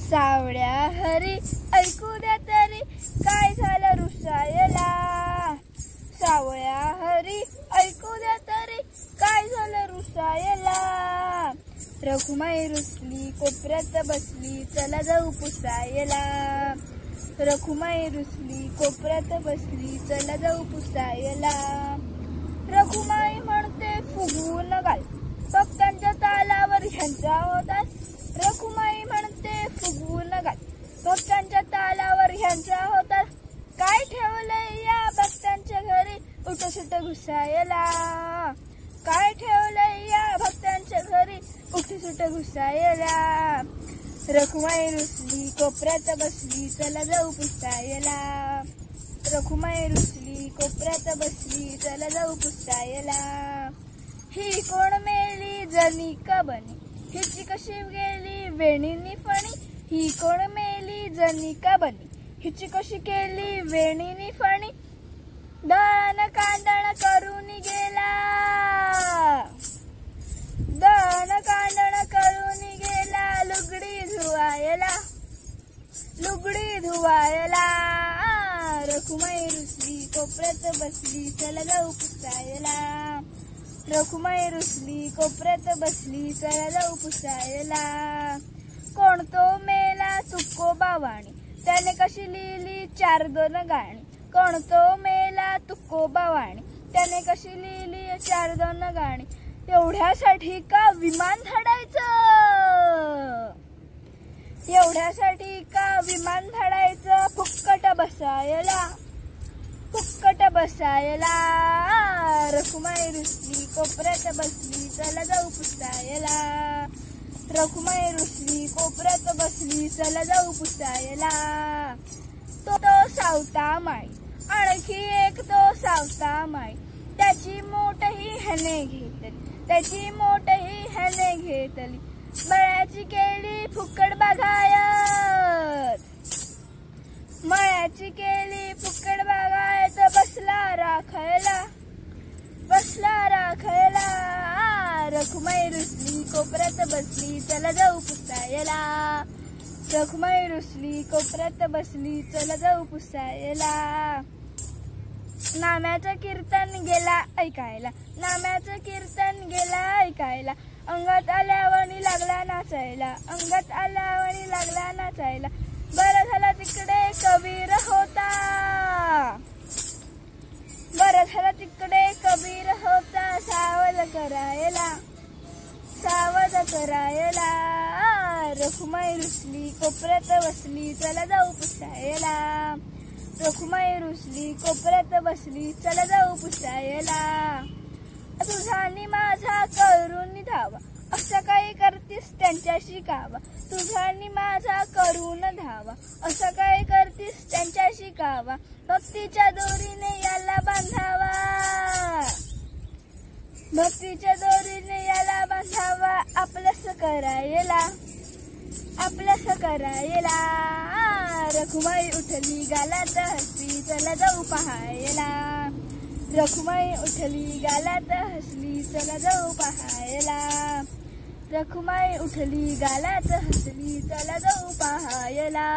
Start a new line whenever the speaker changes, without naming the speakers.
सावळ्या हरी ऐकू द्या तरी काय झालं रुसायला। सावळ्या हरी ऐकू द्या तरी काय झालं रुसायला। रखुमाई रुसली कोपऱ्यात बसली चला जाऊ पुसायला। रखुमाई रुसली कोपऱ्यात बसली चला जाऊ पुसायला। रखुमाई म्हणते फुगवून घाल भक्तांच्या तालावर ह्यांचा होता। रखुमाई म्हणते फुगवून घाल भक्तांच्या तालावर ह्यांचा होता। काय ठेवलंय या भक्तांच्या घरी उठसूट घुसायला। काय ठेवलंय या भक्तांच्या घरी उठसूट घुसायला। रखुमाई रुसली कोपऱ्यात बसली चला जाऊ पुसायला। रखुमाई रुसली कोपऱ्यात बसली चला जाऊ पुसायला। ही कोण मेली जनी का बनी हिची कशी गेली वेणीनी फणी। ही कोण मेली जनी का बनी हिची कशी केली वेणीनी फणी। दळण कांडण करून गेला दळण कांडण करून गेला। लुगडी धुवायला लुगडी धुवायला। रखुमाई रुसली कोपऱ्यात बसली चला जाऊ पुसायला। रखुमाई रुसली कोपऱ्यात बसली चला जाऊ पुसायला। कोण तो मेला तुकोबा वाणी त्याने कशी लिहिली 4-2 गाणी। कोण तो मेला तुकोबा वाणी त्याने कशी लिहिली 4-2 गाणी। एवढ्यासाठी का विमान धाडायचं एवढ्यासाठी का विमान धाडायचं। फुक्कट बसायला फुक्कट बसायला। रखुमाई रुसली कोपऱ्यात बसली चला जाऊ पुसायला। रखुमाई रुसली कोपऱ्यात बसली चला जाऊ पुसायला। तो सावता माळी आणखी एक तो सावता माळी त्याची मोठही ह्याने घेतली त्याची मोठही ह्याने घेतली। मळ्याची केली फुकट बागायत मळ्याची केली फुकट बागायत। बसला राखायला रखुमाई रुसली कोपऱ्यात बसली चला जाऊ पुसायला। रखुमाई रुसली कोपऱ्यात बसली चला जाऊ पुसायला। नाम्याचं कीर्तन गेला ऐकायला नाम्याचं कीर्तन गेला ऐकायला। अंगात आल्यावणी लागला नाचायला अंगात आल्यावणी लागला नाचायला। बरं झालं तिकडे कबीर होता बरं झालं तिकडे कबीर होता। सावध करायला रखुमाई रुसली कोपऱ्यात बसली चला जाऊ पुसायला। रखुमाई रुसली कोपऱ्यात बसली चला जाऊ पुसायला। तुझा आणि माझा करून धावा असं काही करतीस त्यांच्याशी कावा। तुझा आणि माझा करून धावा असं काही करतीस त्यांच्याशी कावा। भक्तीच्या दोरीने याला बांधावा भक्तीच्या दोरीने याला बांधावा। आपलंस करायला रखुमाई उठली गालात हसली चला जाऊ पाहायला। रखुमाई उठली गालात हसली चला जाऊ पाहायला। रखुमाई उठली गालात हसली चला जाऊ पाहायला।